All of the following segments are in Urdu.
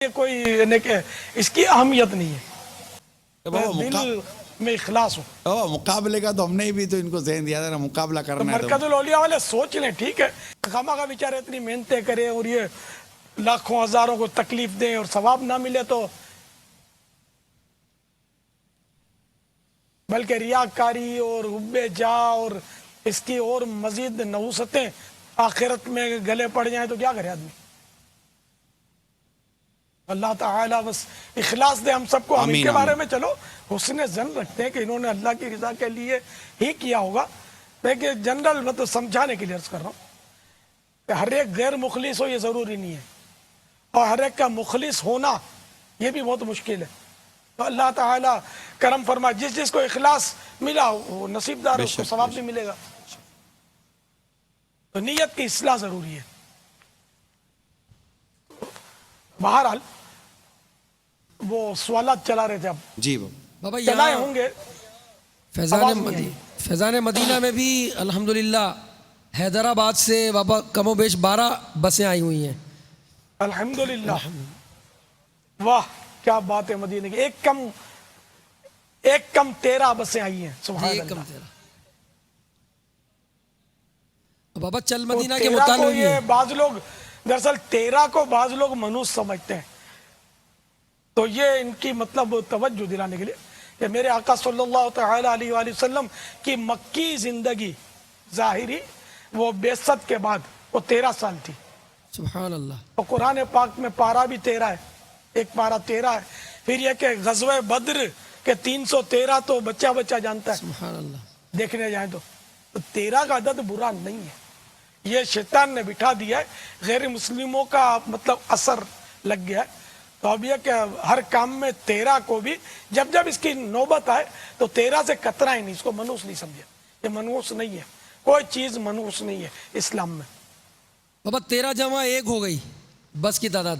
یہ کوئی یعنی کہ اس کی اہمیت نہیں ہے، دل میں اخلاص ہو۔ مقابلے کا تو ہم نے بھی تو ان کو ذہن دیا تھا نا، مقابلہ تو کرنا ہے مرکز الاولیاء والے سوچ لیں، ٹھیک ہے، خامہ کا بیچارے اتنی محنتیں کریں اور یہ لاکھوں ہزاروں کو تکلیف دیں اور ثواب نہ ملے تو، بلکہ ریاکاری اور حب جاہ اور اس کی اور مزید نحوستیں آخرت میں گلے پڑ جائیں تو کیا کرے آدمی۔ اللہ تعالیٰ بس اخلاص دے ہم سب کو۔ ہم ان کے بارے میں چلو حسن ظن رکھتے ہیں کہ انہوں نے اللہ کی رضا کے لیے ہی کیا ہوگا، لیکن جنرل مطلب سمجھانے کے لیے عرض کر رہا ہوں کہ ہر ایک غیر مخلص ہو یہ ضروری نہیں ہے، اور ہر ایک کا مخلص ہونا یہ بھی بہت مشکل ہے۔ تو اللہ تعالیٰ کرم فرما، جس جس کو اخلاص ملا وہ نصیب دار، اس کو ثواب بھی ملے گا۔ تو نیت کی اصلاح ضروری ہے۔ بہرحال وہ سوالات چلا رہے تھے، اب جی بابا چلائے یہاں ہوں گے۔ فیضان مدینہ میں بھی الحمدللہ حیدرآباد سے بابا کم و بیش 12 بسیں آئی ہوئی ہیں الحمدللہ، واہ کیا بات ہے، مدینہ کی ایک کم 13 بسیں آئی ہیں، سبحان اللہ۔ بابا چل تو مدینہ کے 13 کو متعلق یہ بعض لوگ دراصل 13 کو بعض لوگ منحوس سمجھتے ہیں، تو یہ ان کی مطلب توجہ دلانے کے لیے کہ میرے آقا صلی اللہ تعالی علیہ وآلہ وسلم کی مکی زندگی ظاہری وہ بعثت کے بعد وہ 13 سال تھی۔ سبحان اللہ۔ اور قرآن پاک میں پارہ بھی 13 ہے، ایک پارہ 13 ہے۔ پھر یہ کہ غزوہ بدر کے 313 تو بچہ بچہ جانتا ہے، سبحان اللہ۔ دیکھنے جائیں تو 13 کا عدد برا نہیں ہے، یہ شیطان نے بٹھا دیا ہے، غیر مسلموں کا مطلب اثر لگ گیا ہے۔ تو اب یہ کہ ہر کام میں 13 کو بھی جب جب اس کی نوبت آئے تو 13 سے کترائیں نہیں، اس کو منحوس نہیں سمجھے، یہ منحوس نہیں ہے، کوئی چیز منحوس نہیں ہے اسلام میں۔ بابا 13 جمع 1 ہو گئی بس کی تعداد،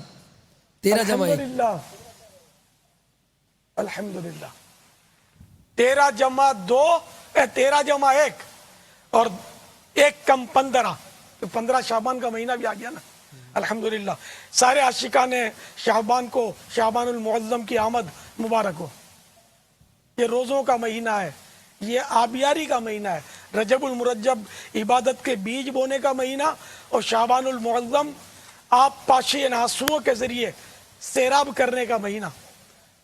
13 جمع 1۔ الحمدللہ، الحمدللہ، 13 جمع 2 13 جمع 1 اور 1 کم 15، تو 15 شعبان کا مہینہ بھی آ گیا نا، الحمدللہ۔ سارے عاشقان شعبان کو شعبان المعظم کی آمد مبارک ہو۔ یہ روزوں کا مہینہ ہے، یہ آبیاری کا مہینہ ہے، رجب المرجب عبادت کے بیج بونے کا مہینہ، اور شعبان المعظم آپ پاشی آنسوؤں کے ذریعے سیراب کرنے کا مہینہ،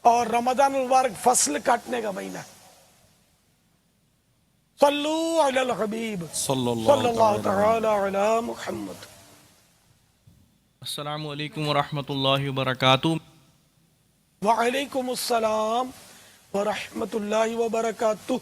اور رمضان المبارک فصل کاٹنے کا مہینہ ہے۔ صلو علی الحبیب صلی اللہ تعالی علی محمد۔ السلام علیکم ورحمۃ اللہ وبرکاتہ۔ وعلیکم السلام ورحمۃ اللہ وبرکاتہ۔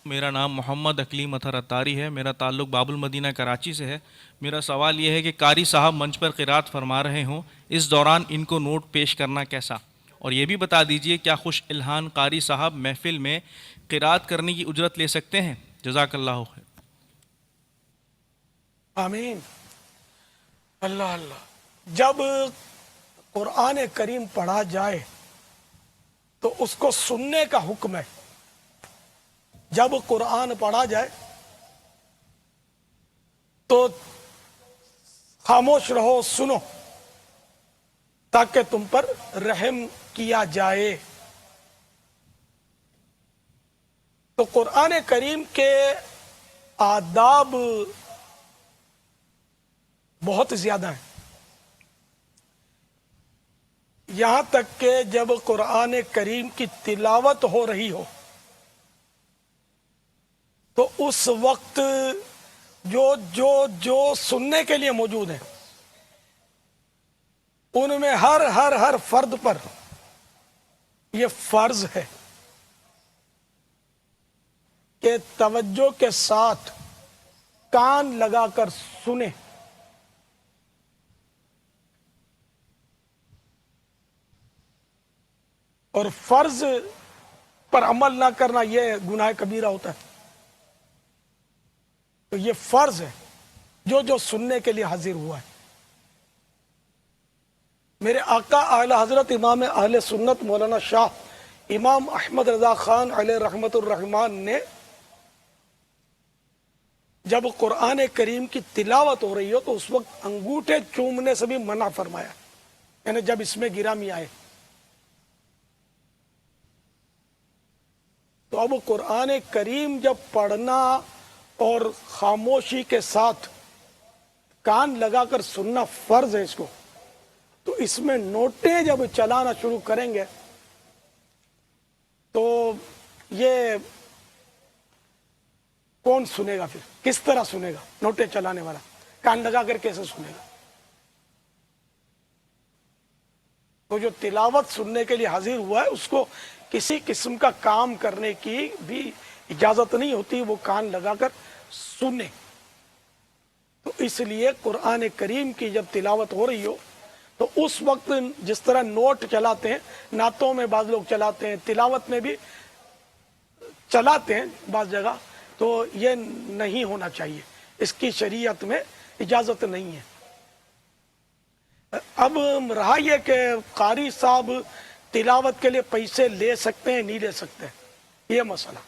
میرا نام محمد اقلیم اطہر اتاری ہے، میرا تعلق باب المدینہ کراچی سے ہے۔ میرا سوال یہ ہے کہ قاری صاحب منچ پر قرات فرما رہے ہوں، اس دوران ان کو نوٹ پیش کرنا کیسا؟ اور یہ بھی بتا دیجئے کیا خوش الہان قاری صاحب محفل میں قرات کرنے کی اجرت لے سکتے ہیں؟ جزاک اللہ خیر۔ آمین۔ اللہ اللہ۔ جب قرآن کریم پڑھا جائے تو اس کو سننے کا حکم ہے۔ جب قرآن پڑھا جائے تو خاموش رہو، سنو، تاکہ تم پر رحم کیا جائے۔ تو قرآن کریم کے آداب بہت زیادہ ہیں، یہاں تک کہ جب قرآن کریم کی تلاوت ہو رہی ہو تو اس وقت جو سننے کے لیے موجود ہیں ان میں ہر فرد پر یہ فرض ہے کہ توجہ کے ساتھ کان لگا کر سنے، اور فرض پر عمل نہ کرنا یہ گناہ کبیرہ ہوتا ہے۔ تو یہ فرض ہے جو سننے کے لیے حاضر ہوا ہے۔ میرے آقا اعلی حضرت امام اہل سنت مولانا شاہ امام احمد رضا خان علیہ رحمت الرحمان نے جب قرآن کریم کی تلاوت ہو رہی ہو تو اس وقت انگوٹھے چومنے سے بھی منع فرمایا۔ یعنی جب اس میں گرامی آئے. تو اب قرآن کریم جب پڑھنا اور خاموشی کے ساتھ کان لگا کر سننا فرض ہے اس کو, تو اس میں نوٹیں جب چلانا شروع کریں گے تو یہ کون سنے گا, پھر کس طرح سنے گا؟ نوٹیں چلانے والا کان لگا کر کیسے سنے گا؟ تو جو تلاوت سننے کے لیے حاضر ہوا ہے اس کو کسی قسم کا کام کرنے کی بھی اجازت نہیں ہوتی, وہ کان لگا کر سنے. تو اس لیے قرآن کریم کی جب تلاوت ہو رہی ہو تو اس وقت جس طرح نوٹ چلاتے ہیں, نعتوں میں بعض لوگ چلاتے ہیں, تلاوت میں بھی چلاتے ہیں بعض جگہ, تو یہ نہیں ہونا چاہیے, اس کی شریعت میں اجازت نہیں ہے. اب رہا یہ کہ قاری صاحب تلاوت کے لیے پیسے لے سکتے ہیں نہیں لے سکتے, یہ مسئلہ.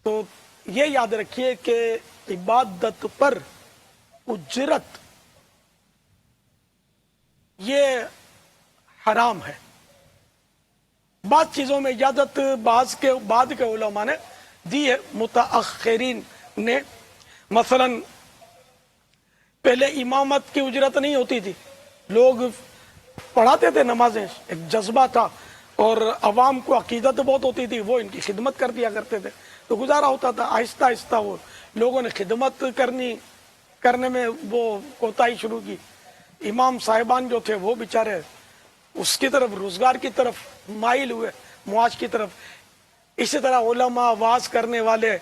تو یہ یاد رکھیے کہ عبادت پر اجرت یہ حرام ہے. بعض چیزوں میں اجازت بعد کے علماء نے دی ہے, متاخرین نے. مثلا پہلے امامت کی اجرت نہیں ہوتی تھی, لوگ پڑھاتے تھے نمازیں, ایک جذبہ تھا اور عوام کو عقیدت بہت ہوتی تھی, وہ ان کی خدمت کر دیا کرتے تھے تو گزارا ہوتا تھا. آہستہ آہستہ وہ لوگوں نے خدمت کرنے میں وہ کوتاہی شروع کی. امام صاحبان جو تھے وہ بیچارے اس کی طرف, روزگار کی طرف مائل ہوئے, معاش کی طرف. اسی طرح علماء, واعظ کرنے والے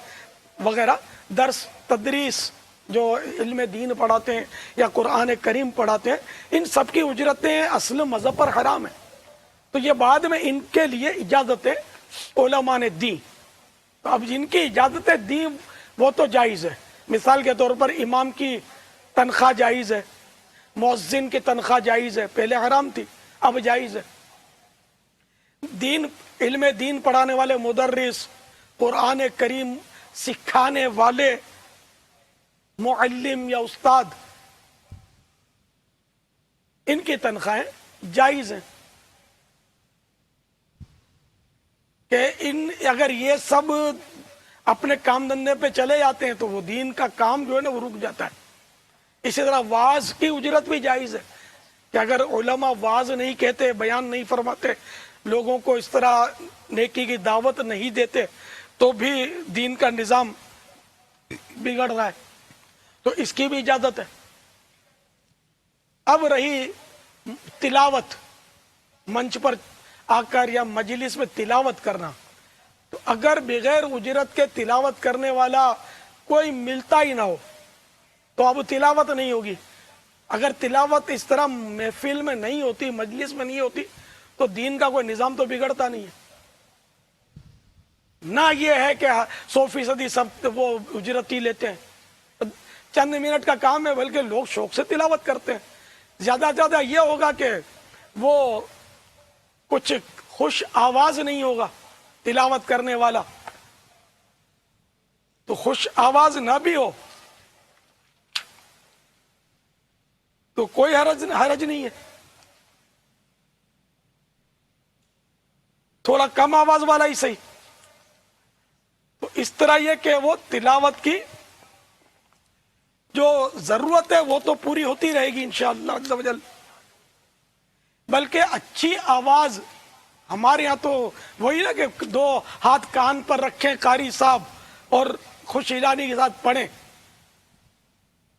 وغیرہ, درس تدریس جو علم دین پڑھاتے ہیں یا قرآن کریم پڑھاتے ہیں, ان سب کی اجرتیں اصل مذہب پر حرام ہیں. تو یہ بعد میں ان کے لیے اجازتیں علماء نے دی. اب جن کی اجازتیں دی وہ تو جائز ہے. مثال کے طور پر امام کی تنخواہ جائز ہے, مؤذن کی تنخواہ جائز ہے, پہلے حرام تھی اب جائز ہے. علم دین پڑھانے والے مدرس, قرآن کریم سکھانے والے معلم یا استاد, ان کی تنخواہیں جائز ہیں. کہ اگر یہ سب اپنے کام دھندے پہ چلے جاتے ہیں تو وہ دین کا کام جو ہے نا وہ رک جاتا ہے. اسی طرح واعظ کی اجرت بھی جائز ہے کہ اگر علماء واعظ نہیں کہتے, بیان نہیں فرماتے, لوگوں کو اس طرح نیکی کی دعوت نہیں دیتے, تو بھی دین کا نظام بگڑ رہا ہے, تو اس کی بھی اجازت ہے. اب رہی تلاوت, منچ پر آ کر یا مجلس میں تلاوت کرنا, تو اگر بغیر اجرت کے تلاوت کرنے والا کوئی ملتا ہی نہ ہو تو اب تلاوت نہیں ہوگی. اگر تلاوت اس طرح محفل میں نہیں ہوتی, مجلس میں نہیں ہوتی, تو دین کا کوئی نظام تو بگڑتا نہیں ہے. نہ یہ ہے کہ 100% سب وہ اجرتی لیتے ہیں, چند منٹ کا کام ہے, بلکہ لوگ شوق سے تلاوت کرتے ہیں. زیادہ سے زیادہ یہ ہوگا کہ وہ کچھ خوش آواز نہیں ہوگا تلاوت کرنے والا, تو خوش آواز نہ بھی ہو تو کوئی حرج نہیں ہے. تھوڑا کم آواز والا ہی صحیح. تو اس طرح یہ کہ وہ تلاوت کی جو ضرورت ہے وہ تو پوری ہوتی رہے گی انشاءاللہ عز و جل. بلکہ اچھی آواز, ہمارے یہاں تو وہی نا کہ 2 ہاتھ کان پر رکھیں قاری صاحب اور خوش اعلانی کے ساتھ پڑھیں,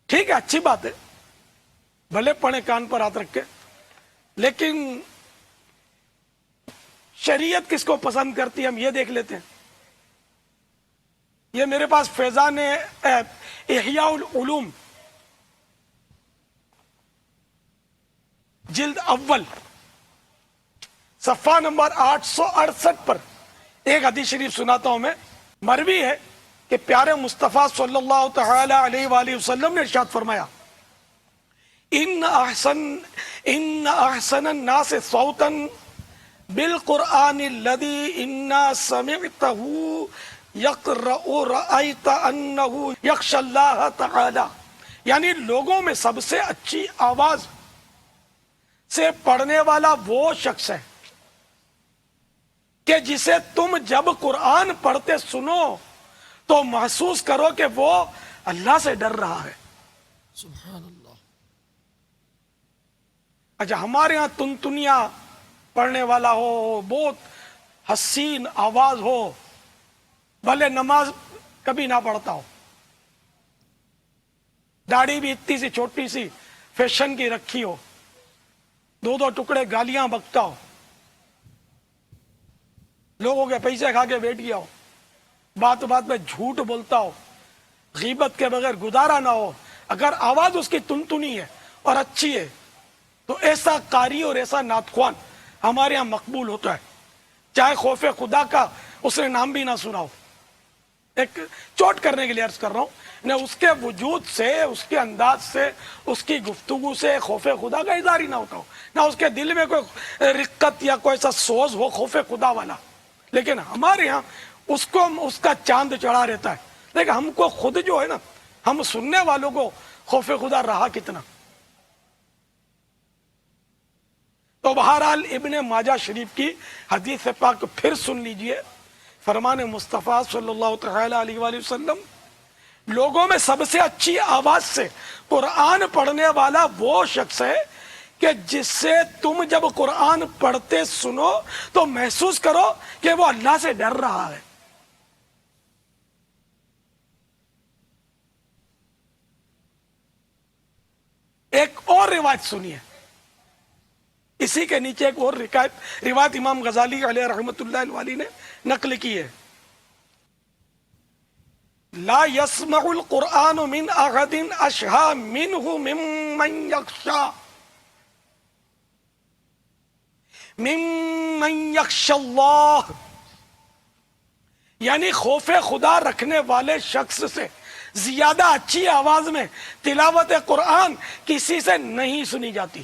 ٹھیک ہے, اچھی بات ہے, بھلے پڑھیں کان پر ہاتھ رکھ کے, لیکن شریعت کس کو پسند کرتی ہے ہم یہ دیکھ لیتے ہیں. یہ میرے پاس فیضان احیاء العلوم جلد اول صفحہ نمبر 868 پر ایک حدیث شریف سناتا ہوں میں. مروی ہے کہ پیارے مصطفیٰ صلی اللہ تعالی علیہ وآلہ وسلم نے ارشاد فرمایا, ان احسن الناس صوتا بالقرآن الذي انا سمعته یقرأ رأیت انہ یخشى اللہ تعالی. یعنی لوگوں میں سب سے اچھی آواز, سے پڑھنے والا وہ شخص ہے کہ جسے تم جب قرآن پڑھتے سنو تو محسوس کرو کہ وہ اللہ سے ڈر رہا ہے. سبحان اللہ. اچھا ہمارے ہاں تنتنیا پڑھنے والا ہو, بہت حسین آواز ہو, بھلے نماز کبھی نہ پڑھتا ہو, داڑھی بھی اتنی سی چھوٹی سی فیشن کی رکھی ہو, دو دو ٹکڑے گالیاں بکتا ہو, لوگوں کے پیسے کھا کے بیٹھ گیا ہو, بات بات میں جھوٹ بولتا ہو, غیبت کے بغیر گزارا نہ ہو, اگر آواز اس کی تنتنی ہے اور اچھی ہے تو ایسا قاری اور ایسا نعت خوان ہمارے یہاں مقبول ہوتا ہے, چاہے خوف خدا کا اس نے نام بھی نہ سنا ہو. ایک چوٹ کرنے کے لیے عرض کر رہا ہوں, نہ اس کے وجود سے, اس کے انداز سے, اس کی گفتگو سے خوف خدا کا اظہار ہی نہ ہوتا ہو, نہ اس کے دل میں کوئی رقت یا کوئی ایسا سوز ہو خوف خدا والا. لیکن ہمارے ہاں اس کو اس کا چاند چڑھا رہتا ہے, لیکن ہم کو خود جو ہے نا, ہم سننے والوں کو خوف خدا رہا کتنا. تو بہرحال ابن ماجہ شریف کی حدیث پاک پھر سن لیجئے. فرمان مصطفیٰ صلی اللہ تعالی علیہ وآلہ وسلم, لوگوں میں سب سے اچھی آواز سے قرآن پڑھنے والا وہ شخص ہے کہ جس سے تم جب قرآن پڑھتے سنو تو محسوس کرو کہ وہ اللہ سے ڈر رہا ہے. ایک اور روایت سنیے, اسی کے نیچے ایک اور روایت امام غزالی علیہ رحمت اللہ علیہ نے نقل کی ہے. لا يسمع القرآن من احد اشہا منہ ممن یخشا اللہ, یعنی خوف خدا رکھنے والے شخص سے زیادہ اچھی آواز میں تلاوت قرآن کسی سے نہیں سنی جاتی.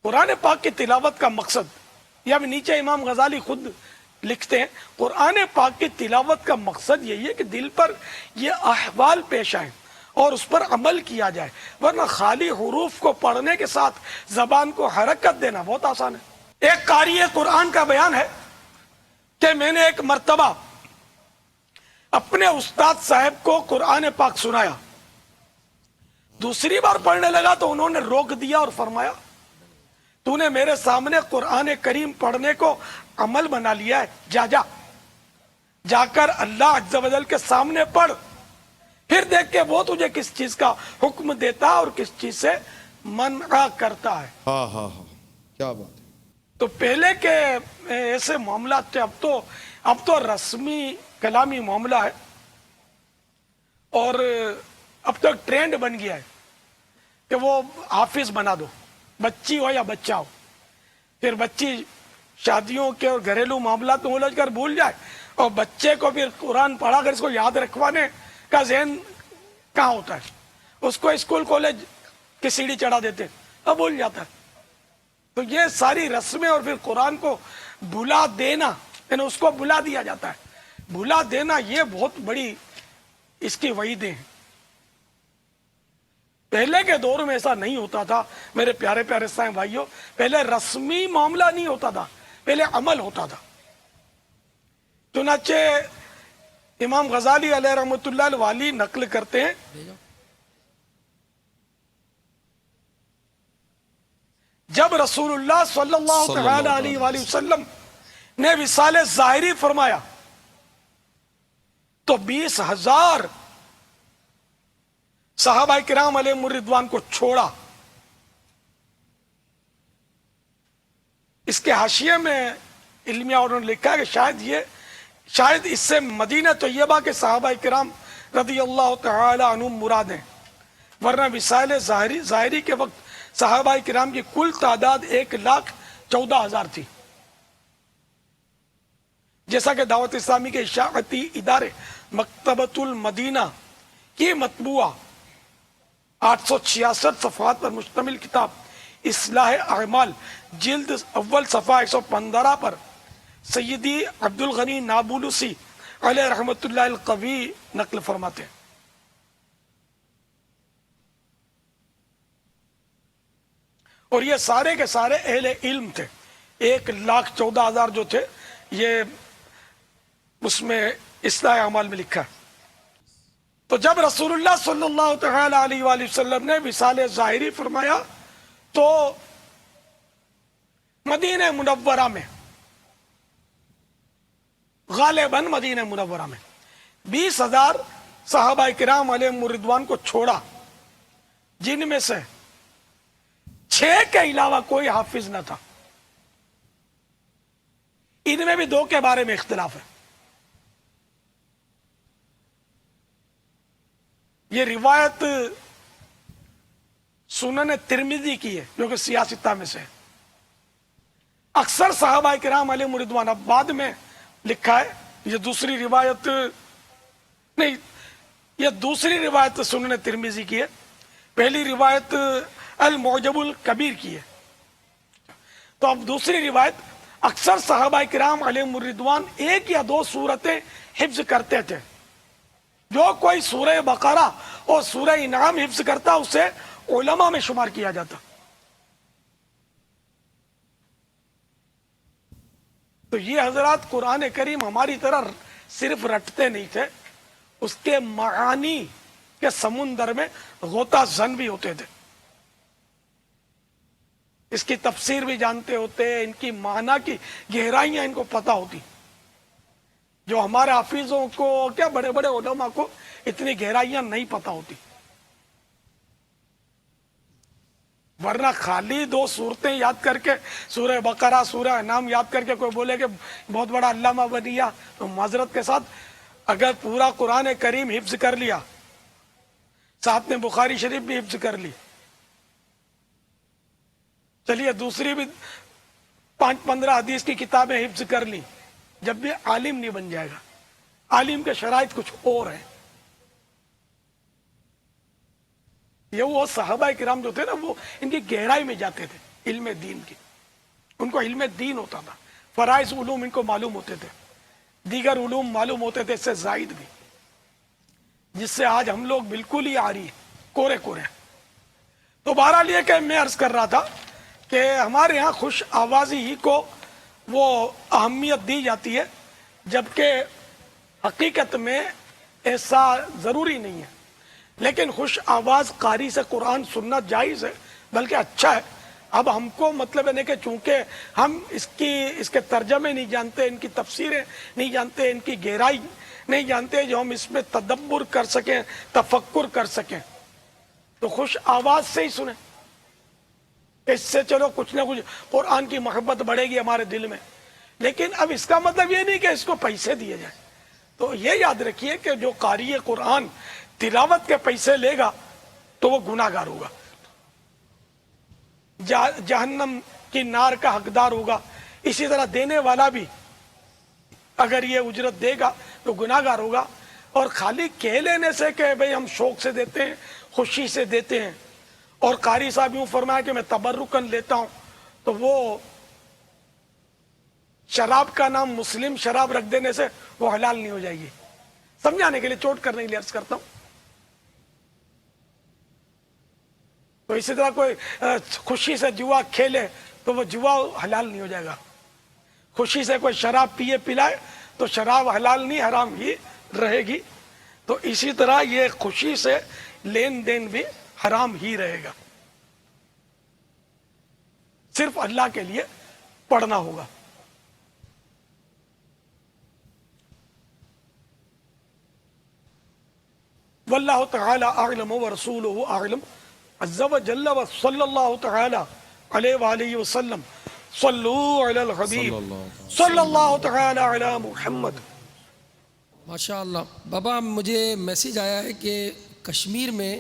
قرآن پاک کی تلاوت کا مقصد, یا نیچے امام غزالی خود لکھتے ہیں, قرآن پاک کی تلاوت کا مقصد یہی ہے کہ دل پر یہ احوال پیش آئیں اور اس پر عمل کیا جائے, ورنہ خالی حروف کو پڑھنے کے ساتھ زبان کو حرکت دینا بہت آسان ہے. ایک قاری قرآن کا بیان ہے کہ میں نے ایک مرتبہ اپنے استاد صاحب کو قرآن پاک سنایا, دوسری بار پڑھنے لگا تو انہوں نے روک دیا اور فرمایا, تو نے میرے سامنے قرآن کریم پڑھنے کو عمل بنا لیا ہے, جا کر اللہ عز و جل کے سامنے پڑھ, پھر دیکھ کے وہ تجھے کس چیز کا حکم دیتا اور کس چیز سے منع کرتا ہے. ہاں ہاں ہاں, کیا بات ہے. تو پہلے کے ایسے معاملات تھے, اب تو رسمی کلامی معاملہ ہے, اور اب تو ایک ٹرینڈ بن گیا ہے کہ وہ حافظ بنا دو, بچی ہو یا بچہ ہو, پھر بچی شادیوں کے اور گھریلو معاملات میں الجھ کر بھول جائے, اور بچے کو پھر قرآن پڑھا کر اس کو یاد رکھوانے کا ذہن کہاں ہوتا ہے, اس کو اسکول کالج کی سیڑھی چڑھا دیتے, اب بھول جاتا ہے. تو یہ ساری رسمیں اور پھر قرآن کو بھلا دینا, یعنی اس کو بھلا دیا جاتا ہے, بھلا دینا یہ بہت بڑی اس کی وعیدیں ہیں. پہلے کے دور میں ایسا نہیں ہوتا تھا میرے پیارے پیارے سائیں بھائیوں, پہلے رسمی معاملہ نہیں ہوتا تھا, پہلے عمل ہوتا تھا. چنانچہ امام غزالی علیہ رحمت اللہ علیہ نقل کرتے ہیں, جب رسول اللہ صلی اللہ تعالی علیہ وآلہ وسلم نے وصال ظاہری فرمایا تو 20,000 صحابہ کرام علیہم الرضوان کو چھوڑا. اس کے حاشیے میں علمیہ انہوں نے لکھا ہے کہ شاید اس سے مدینہ طیبہ کے صحابہ کرام رضی اللہ تعالی عنہم مراد ہیں, ورنہ وصال ظاہری کے وقت صحابہ کرام کی کل تعداد 1,14,000 تھی. جیسا کہ دعوت اسلامی کے اشاعتی ادارے مکتبۃ المدینہ کی مطبوعہ 866 صفحات پر مشتمل کتاب اصلاح اعمال جلد اول صفحہ 115 پر سیدی عبد الغنی نابلسی علیہ رحمت اللہ القوی نقل فرماتے ہیں. اور یہ سارے کے سارے اہل علم تھے. 1,14,000 جو تھے یہ اس میں اصلاح اعمال میں لکھا ہے. تو جب رسول اللہ صلی اللہ تعالی علیہ وآلہ وسلم نے وصال ظاہری فرمایا تو مدینہ منورہ میں غالباً مدینہ منورہ میں 20,000 صحابہ کرام علیہم الرضوان کو چھوڑا، جن میں سے 6 کے علاوہ کوئی حافظ نہ تھا. ان میں بھی 2 کے بارے میں اختلاف ہے. یہ روایت سنن ترمذی کی ہے جو کہ سیاستہ میں سے ہے. اکثر صحابہ کرام علیہم الرضوان، اب بعد میں لکھا ہے یہ دوسری روایت نہیں، یہ دوسری روایت سنن ترمذی کی ہے. پہلی روایت المعجم الکبیر کی ہے. تو اب دوسری روایت اکثر صحابہ کرام علیہم الرضوان 1 یا 2 سورتیں حفظ کرتے تھے. جو کوئی سورہ بقرہ اور سورہ انعام حفظ کرتا اسے علماء میں شمار کیا جاتا. تو یہ حضرات قرآن کریم ہماری طرح صرف رٹتے نہیں تھے، اس کے معانی کے سمندر میں غوطہ زن بھی ہوتے تھے. اس کی تفسیر بھی جانتے ہوتے، ان کی معنی کی گہرائیاں ان کو پتہ ہوتی، جو ہمارے حافظوں کو کیا بڑے بڑے علماء کو اتنی گہرائیاں نہیں پتہ ہوتی. ورنہ خالی 2 سورتیں یاد کر کے، سورہ بقرہ سورہ انعام یاد کر کے کوئی بولے کہ بہت بڑا علامہ بن گیا، تو معذرت کے ساتھ اگر پورا قرآن کریم حفظ کر لیا، ساتھ میں بخاری شریف بھی حفظ کر لی، چلیے دوسری بھی 5-15 حدیث کی کتابیں حفظ کر لی، جب بھی عالم نہیں بن جائے گا. عالم کے شرائط کچھ اور ہیں. یہ وہ صحابہ کرام جو تھے نا، وہ ان کی گہرائی میں جاتے تھے علم دین کی. ان کو علم دین ہوتا تھا، فرائض علوم ان کو معلوم ہوتے تھے، دیگر علوم معلوم ہوتے تھے اس سے زائد بھی، جس سے آج ہم لوگ بالکل ہی آری ہیں، کورے کورے. تو بہرحال یہ کہ میں عرض کر رہا تھا کہ ہمارے ہاں خوش آوازی ہی کو وہ اہمیت دی جاتی ہے، جبکہ حقیقت میں ایسا ضروری نہیں ہے. لیکن خوش آواز قاری سے قرآن سننا جائز ہے، بلکہ اچھا ہے. اب ہم کو مطلب ہے کہ چونکہ ہم اس کے ترجمے نہیں جانتے، ان کی تفسیریں نہیں جانتے، ان کی گہرائی نہیں جانتے، جو ہم اس میں تدبر کر سکیں، تفکر کر سکیں، تو خوش آواز سے ہی سنیں. اس سے چلو کچھ نہ کچھ قرآن کی محبت بڑھے گی ہمارے دل میں. لیکن اب اس کا مطلب یہ نہیں کہ اس کو پیسے دیے جائیں. تو یہ یاد رکھیے کہ جو قاری قرآن تلاوت کے پیسے لے گا تو وہ گناہ گار ہوگا، جہنم کی نار کا حقدار ہوگا. اسی طرح دینے والا بھی اگر یہ اجرت دے گا تو گناہ گار ہوگا. اور خالی کہہ لینے سے کہ بھئی ہم شوق سے دیتے ہیں، خوشی سے دیتے ہیں، اور قاری صاحب یوں فرمایا کہ میں تبرکن لیتا ہوں، تو وہ شراب کا نام مسلم شراب رکھ دینے سے وہ حلال نہیں ہو جائے گی. سمجھانے کے لیے، چوٹ کرنے کے لیے عرض کرتا ہوں. تو اسی طرح کوئی خوشی سے جوا کھیلے تو وہ جوا حلال نہیں ہو جائے گا. خوشی سے کوئی شراب پیے پلائے تو شراب حلال نہیں، حرام ہی رہے گی. تو اسی طرح یہ خوشی سے لین دین بھی حرام ہی رہے گا. صرف اللہ کے لیے پڑھنا ہوگا. واللہ تعالی اعلم ورسولہ اعلم عز وجل وصلی اللہ تعالی علیہ وآلہ وسلم. صلو علی الحبیب صلی اللہ تعالی علی محمد. ماشاء اللہ. بابا مجھے میسیج آیا ہے کہ کشمیر میں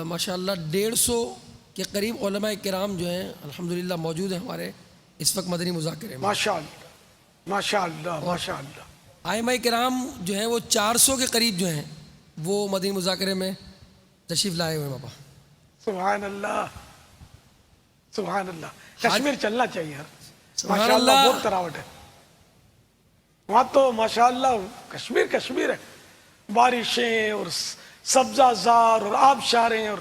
ماشاء اللہ 150 کے قریب علماء کرام جو ہیں الحمدللہ موجود ہیں ہمارے اس وقت مدنی مذاکرے میں. ماشاء اللہ ماشاء اللہ ماشاء اللہ. ائمہ کرام جو ہیں وہ 400 کے قریب جو ہیں وہ مدنی مذاکرے میں تشریف لائے ہوئے ہیں. بابا سبحان اللہ سبحان اللہ. کشمیر چلنا چاہیے یار، سبحان ماشاء اللہ اللہ. بہت تراوٹ ہے. وہاں تو ماشاءاللہ کشمیر کشمیر ہے، بارشیں اور سبزہ زار اور آبشاریں. اور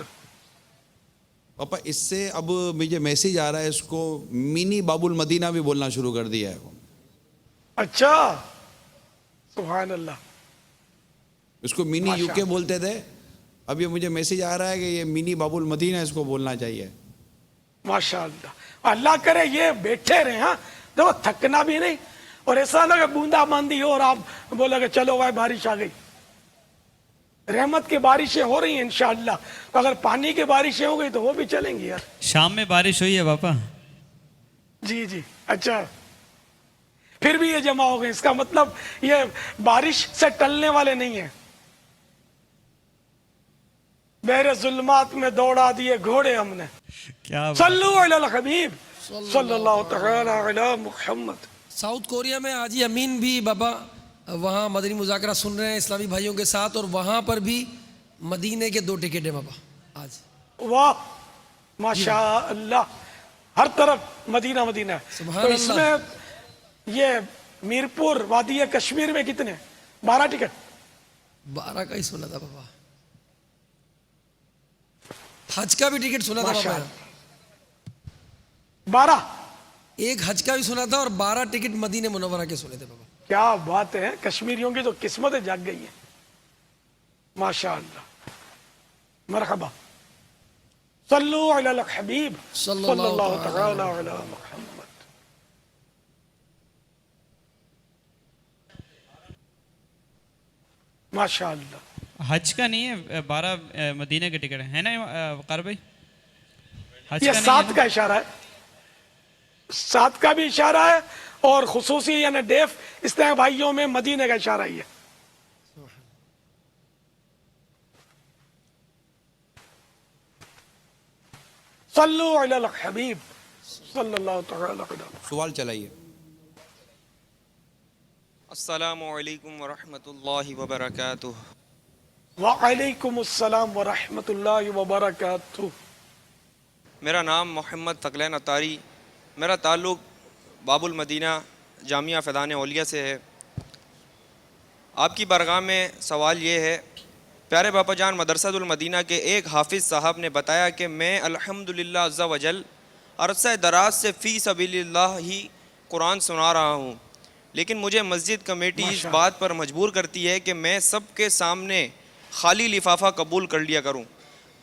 پاپا اس سے اب مجھے میسیج آ رہا ہے، اس کو منی باب المدینہ بھی بولنا شروع کر دیا ہے. اچھا، سبحان اللہ. اس کو منی ماشاء یو کے بولتے تھے، اب یہ مجھے میسیج آ رہا ہے کہ یہ منی باب المدینہ اس کو بولنا چاہیے. ماشاء اللہ. اللہ کرے یہ بیٹھے رہے. ہاں دیکھو، تھکنا بھی نہیں، اور ایسا نہ کہ بوندا باندی ہو اور آپ بولے کہ چلو بھائی بارش آ گئی. رحمت کی بارشیں ہو رہی ہیں انشاءاللہ، تو اگر پانی کی بارشیں ہو گئی تو وہ بھی چلیں گی یار. شام میں بارش ہوئی ہے پاپا. جی جی، اچھا. پھر بھی یہ جمع ہو گئے، اس کا مطلب یہ بارش سے ٹلنے والے نہیں ہیں. بحر ظلمات میں دوڑا دیے گھوڑے ہم نے. کیا صلو علی الحبیب صلی اللہ تعالی علی محمد. ساؤتھ کوریا میں حاجی امین بھی بابا وہاں مدنی مذاکرہ سن رہے ہیں اسلامی بھائیوں کے ساتھ، اور وہاں پر بھی مدینے کے 2 ٹکٹ ہیں بابا آج. واہ ماشاء اللہ، ہر طرف مدینہ مدینہ ہے. سبحان تو اس اللہ. میں یہ میرپور وادی کشمیر میں کتنے؟ 12 ٹکٹ. 12 کا ہی سنا تھا بابا. حج کا بھی ٹکٹ سنا تھا ماشاء بابا. اللہ. 12. ایک حج کا بھی سنا تھا اور 12 ٹکٹ مدینہ منورہ کے سنے تھے بابا. کیا بات ہے، کشمیریوں کی تو قسمتیں جاگ گئی ہیں. ماشاء اللہ. مرحبا. صلو علی الحبیب صلی صلی اللہ اللہ تعالی علی محمد. ماشاء اللہ. حج کا نہیں ہے، 12 مدینہ کے ٹکٹ ہے نا وقار بھائی؟ حج یہ کا نہیں 7 ہے کا اشارہ ہے، 7 کا بھی اشارہ ہے، اور خصوصی یعنی ڈیف اسلام بھائیوں میں مدینے کا اشارہ ہی ہے. صلو علی الحبیب صلی اللہ تعالی علیہ وسلم. سوال چلائیے. السلام علیکم ورحمۃ اللہ وبرکاتہ. وعلیکم السلام ورحمۃ اللہ وبرکاتہ. میرا نام محمد ثقلین عطاری، میرا تعلق باب المدینہ جامعہ فیضان اولیاء سے ہے. آپ کی بارگاہ میں سوال یہ ہے، پیارے باپا جان مدرسۃ المدینہ کے ایک حافظ صاحب نے بتایا کہ میں الحمدللہ عز و جل عرصہ دراز سے فی سبیل اللہ ہی قرآن سنا رہا ہوں، لیکن مجھے مسجد کمیٹی اس بات پر مجبور کرتی ہے کہ میں سب کے سامنے خالی لفافہ قبول کر لیا کروں،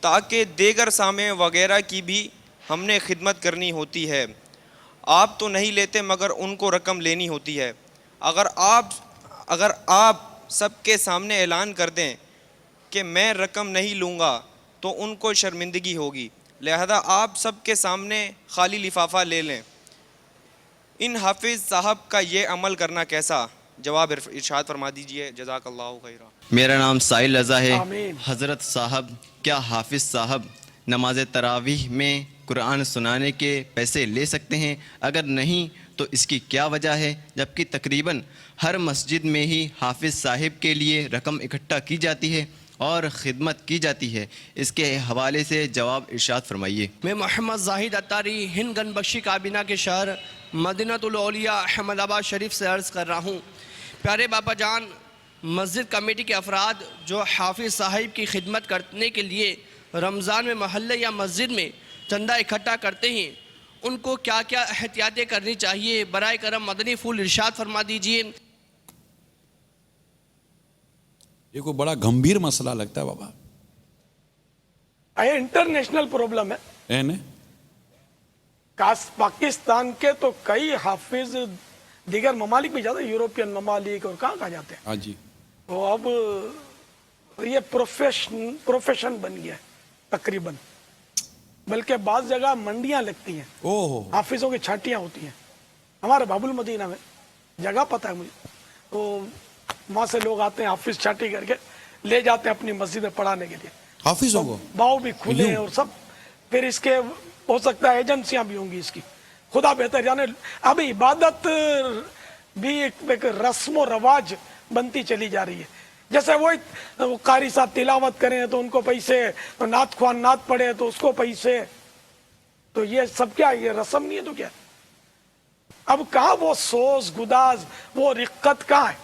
تاکہ دیگر سامع وغیرہ کی بھی ہم نے خدمت کرنی ہوتی ہے. آپ تو نہیں لیتے مگر ان کو رقم لینی ہوتی ہے. اگر آپ سب کے سامنے اعلان کر دیں کہ میں رقم نہیں لوں گا تو ان کو شرمندگی ہوگی، لہذا آپ سب کے سامنے خالی لفافہ لے لیں. ان حافظ صاحب کا یہ عمل کرنا کیسا؟ جواب ارشاد فرما دیجئے، جزاک اللہ خیرہ. میرا نام سائل رضا ہے. آمین. حضرت صاحب، کیا حافظ صاحب نماز تراویح میں قرآن سنانے کے پیسے لے سکتے ہیں؟ اگر نہیں تو اس کی کیا وجہ ہے، جبکہ تقریباً ہر مسجد میں ہی حافظ صاحب کے لیے رقم اکٹھا کی جاتی ہے اور خدمت کی جاتی ہے؟ اس کے حوالے سے جواب ارشاد فرمائیے. میں محمد زاہد عطاری ہند گن بخشی کابینہ کے شہر مدینہ الاولیاء احمد آباد شریف سے عرض کر رہا ہوں. پیارے باپا جان، مسجد کمیٹی کے افراد جو حافظ صاحب کی خدمت کرنے کے لیے رمضان میں محلے یا مسجد میں چندہ اکٹھا کرتے ہیں، ان کو کیا کیا احتیاطیں کرنی چاہیے؟ برائے کرم مدنی پھول ارشاد فرما دیجئے. یہ کوئی بڑا گمبھیر مسئلہ لگتا ہے بابا. یہ انٹرنیشنل پرابلم ہے. پاکستان کے تو کئی حافظ دیگر ممالک بھی جاتے ہیں، یوروپین ممالک اور کہاں جاتے ہیں. ہاں جی. وہ اب یہ پروفیشن بن گیا ہے تقریباً، بلکہ بعض جگہ منڈیاں لگتی ہیں، اوہ حافظوں کی چھاٹیاں ہوتی ہیں. ہمارے باب المدینہ میں جگہ پتہ ہے مجھے، تو وہاں سے لوگ آتے ہیں حافظ چھاٹی کر کے لے جاتے ہیں اپنی مسجد میں پڑھانے کے لیے. حافظوں کو باؤ بھی کھلے ہیں اور سب. پھر اس کے ہو سکتا ہے ایجنسیاں بھی ہوں گی اس کی، خدا بہتر جانے. اب عبادت بھی ایک رسم و رواج بنتی چلی جا رہی ہے. جیسے وہ قاری صاحب تلاوت کریں تو ان کو پیسے، تو نعت خوان نعت پڑھے تو اس کو پیسے. تو یہ سب کیا، یہ رسم نہیں ہے تو کیا؟ اب کہاں وہ سوز گداز وہ رقت کہاں ہے؟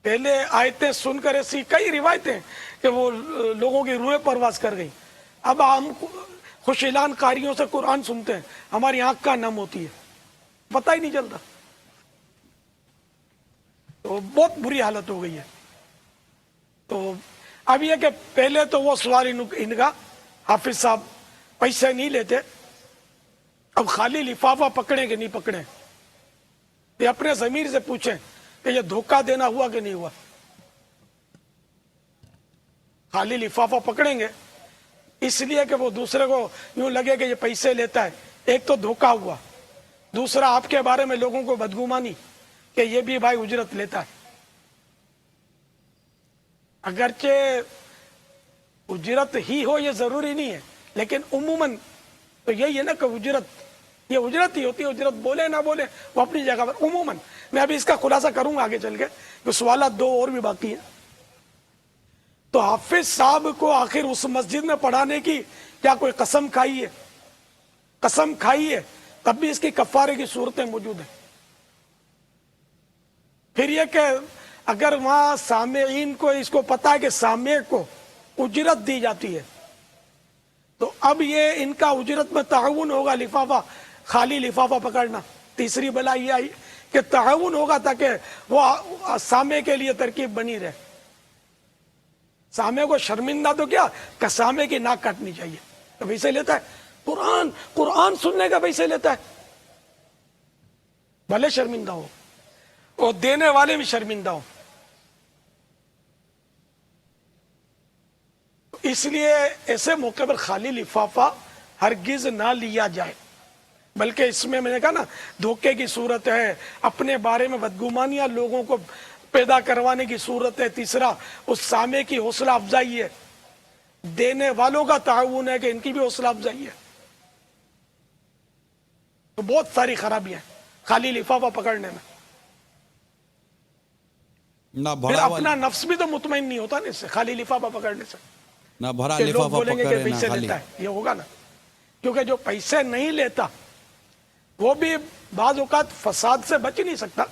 پہلے آیتیں سن کر ایسی کئی روایتیں کہ وہ لوگوں کی روحیں پرواز کر گئی. اب ہم خوش اعلان قاریوں سے قرآن سنتے ہیں, ہماری آنکھ کا نم ہوتی ہے, پتہ ہی نہیں چلتا. تو بہت بری حالت ہو گئی ہے. تو اب یہ کہ پہلے تو وہ سوال ان کا حافظ صاحب پیسے نہیں لیتے, اب خالی لفافہ پکڑیں کہ نہیں پکڑیں, یہ اپنے ضمیر سے پوچھیں کہ یہ دھوکہ دینا ہوا کہ نہیں ہوا. خالی لفافہ پکڑیں گے اس لیے کہ وہ دوسرے کو یوں لگے کہ یہ پیسے لیتا ہے, ایک تو دھوکہ ہوا, دوسرا آپ کے بارے میں لوگوں کو بدگمانی کہ یہ بھی بھائی اجرت لیتا ہے. اگرچہ اجرت ہی ہو یہ ضروری نہیں ہے, لیکن عموماً تو یہی ہے نا کہ اجرت یہ اجرت ہی ہوتی ہے. اجرت بولے نہ بولے وہ اپنی جگہ پر. عموماً میں ابھی اس کا خلاصہ کروں گا آگے چل کے, کہ سوالات دو اور بھی باقی ہیں. تو حافظ صاحب کو آخر اس مسجد میں پڑھانے کی کیا کوئی قسم کھائی ہے؟ قسم کھائی ہے تب بھی اس کی کفارے کی صورتیں موجود ہیں. پھر یہ کہ اگر وہاں سامعین کو اس کو پتا ہے کہ سامع کو اجرت دی جاتی ہے, تو اب یہ ان کا اجرت میں تعاون ہوگا لفافہ خالی لفافہ پکڑنا. تیسری بلا یہ آئی کہ تعاون ہوگا تاکہ وہ سامع کے لیے ترکیب بنی رہے. سامع کو شرمندہ تو کیا کہ سامع کی ناک کاٹنی چاہیے, تو پیسے لیتا ہے. قرآن سننے کا پیسے لیتا ہے, بھلے شرمندہ ہو اور دینے والے بھی شرمندہ ہو. اس لیے ایسے موقع پر خالی لفافہ ہرگز نہ لیا جائے, بلکہ اس میں نے کہا نا دھوکے کی صورت ہے, اپنے بارے میں بدگمانیاں لوگوں کو پیدا کروانے کی صورت ہے. تیسرا اس سامع کی حوصلہ افزائی ہے, دینے والوں کا تعاون ہے کہ ان کی بھی حوصلہ افزائی ہے. تو بہت ساری خرابیاں ہیں خالی لفافہ پکڑنے میں. نہ پھر بھرا اپنا نفس بھی تو مطمئن نہیں ہوتا نا اس سے, خالی لفافہ پکڑنے سے. نہ بھرا کہ لوگ لفافہ بولیں گے کہ پکڑے نہ پیسے خالی. لیتا ہے, یہ ہوگا نا. کیونکہ جو پیسے نہیں لیتا وہ بھی بعض اوقات فساد سے بچ نہیں سکتا,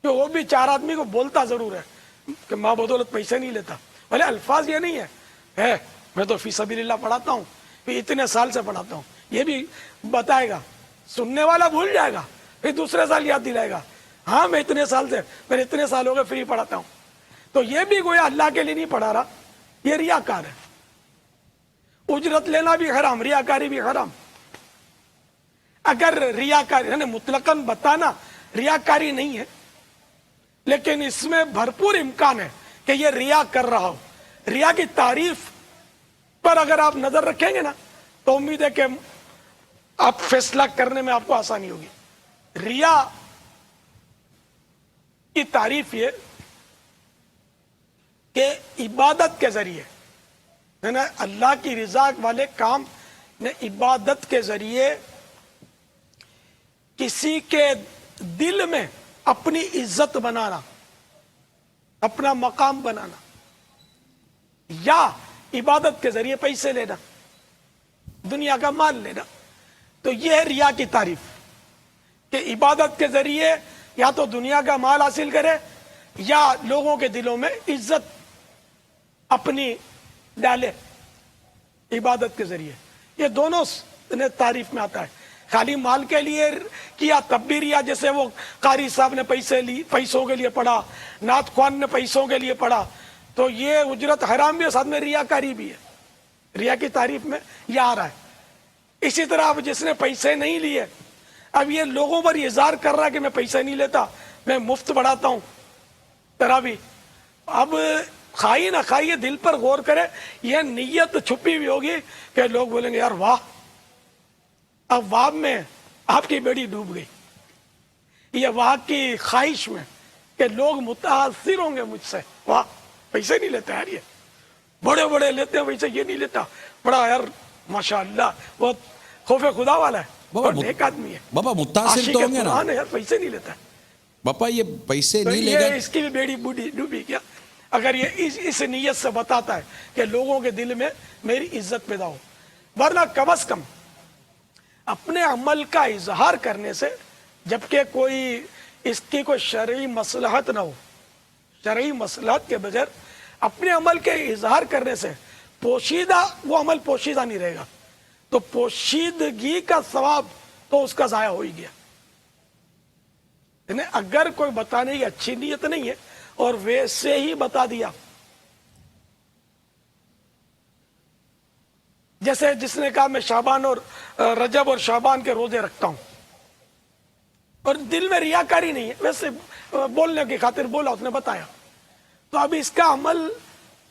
کہ وہ بھی چار آدمی کو بولتا ضرور ہے کہ ماں بدولت پیسے نہیں لیتا. بھلے الفاظ یہ نہیں ہے میں تو فی سبیل اللہ پڑھاتا ہوں, پھر اتنے سال سے پڑھاتا ہوں, یہ بھی بتائے گا. سننے والا بھول جائے گا, پھر دوسرے سال یاد دلائے گا, ہاں میں اتنے سال سے, میں اتنے سال ہو گئے فری پڑھاتا ہوں. تو یہ بھی گویا اللہ کے لیے نہیں پڑھا رہا, یہ ریاکار ہے. اجرت لینا بھی حرام, ریاکاری بھی حرام. اگر ریاکاری یعنی مطلقاً بتانا ریاکاری نہیں ہے, لیکن اس میں بھرپور امکان ہے کہ یہ ریا کر رہا ہو. ریا کی تعریف پر اگر آپ نظر رکھیں گے نا تو امید ہے کہ آپ فیصلہ کرنے میں آپ کو آسانی ہوگی. ریا کی تعریف یہ کہ عبادت کے ذریعے یعنی اللہ کی رضا والے کام نے عبادت کے ذریعے کسی کے دل میں اپنی عزت بنانا, اپنا مقام بنانا, یا عبادت کے ذریعے پیسے لینا, دنیا کا مال لینا. تو یہ ہے ریا کی تعریف, کہ عبادت کے ذریعے یا تو دنیا کا مال حاصل کرے یا لوگوں کے دلوں میں عزت اپنی ڈالے عبادت کے ذریعے. یہ دونوں تعریف میں آتا ہے. خالی مال کے لیے کیا تب بھی ریا, جیسے وہ قاری صاحب نے پیسوں کے لیے پڑھا, نعت خوان نے پیسوں کے لیے پڑھا, تو یہ اجرت حرام بھی ہے, ساتھ میں ریاکاری بھی ہے. ریا کی تعریف میں یہ آ رہا ہے. اسی طرح اب جس نے پیسے نہیں لیے, اب یہ لوگوں پر اظہار کر رہا ہے کہ میں پیسے نہیں لیتا, میں مفت پڑھاتا ہوں تراویح. اب کھائی نہ کھائی دل پر غور کرے, یہ نیت چھپی ہوئی ہوگی کہ لوگ بولیں گے یار واہ, اب واہ میں آپ کی بیڑی ڈوب گئی. یہ واہ کی خواہش میں کہ لوگ متاثر ہوں گے مجھ سے, واہ پیسے نہیں لیتا یار, یہ بڑے بڑے لیتے ہیں پیسے, یہ نہیں لیتا, بڑا یار ماشاء اللہ بہت خوف خدا والا ہے, بابا اور نیک آدمی ہے, بابا متاثر تو ہوں گے نا. قرآن ہے یار, پیسے نہیں لیتا. باپا یہ پیسے تو نہیں لے یہ گا, اس کی بھی بیڑی ڈوبی کیا اگر یہ اس نیت سے بتاتا ہے کہ لوگوں کے دل میں میری عزت پیدا ہو. ورنہ کم از کم اپنے عمل کا اظہار کرنے سے، جبکہ کوئی اس کی کوئی شرعی مصلحت نہ ہو، شرعی مصلحت کے بغیر اپنے عمل کے اظہار کرنے سے پوشیدہ وہ عمل پوشیدہ نہیں رہے گا، تو پوشیدگی کا ثواب تو اس کا ضائع ہو ہی گیا. یعنی اگر کوئی بتانے کی اچھی نیت نہیں ہے اور ویسے ہی بتا دیا، جیسے جس نے کہا میں شعبان اور رجب اور شعبان کے روزے رکھتا ہوں اور دل میں ریاکاری نہیں ہے، ویسے بولنے کی خاطر بولا، اس نے بتایا، تو اب اس کا عمل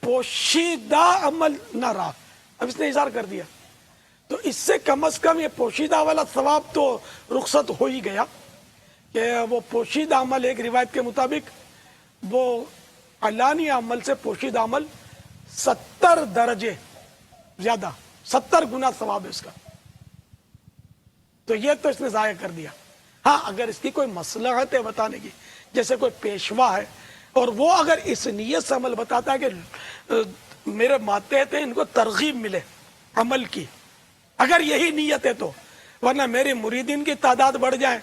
پوشیدہ عمل نہ رہا، اب اس نے اظہار کر دیا، تو اس سے کم از کم یہ پوشیدہ والا ثواب تو رخصت ہو ہی گیا کہ وہ پوشیدہ عمل ایک روایت کے مطابق وہ علانی عمل سے پوشیدہ عمل 70 درجے زیادہ، 70 گنا ثواب ہے اس کا. تو یہ تو اس نے ضائع کر دیا. ہاں اگر اس کی کوئی مصلحت ہے بتانے کی، جیسے کوئی پیشوا ہے اور وہ اگر اس نیت سے عمل بتاتا ہے کہ میرے ماتحت ہیں ان کو ترغیب ملے عمل کی، اگر یہی نیت ہے تو، ورنہ میرے مریدین کی تعداد بڑھ جائے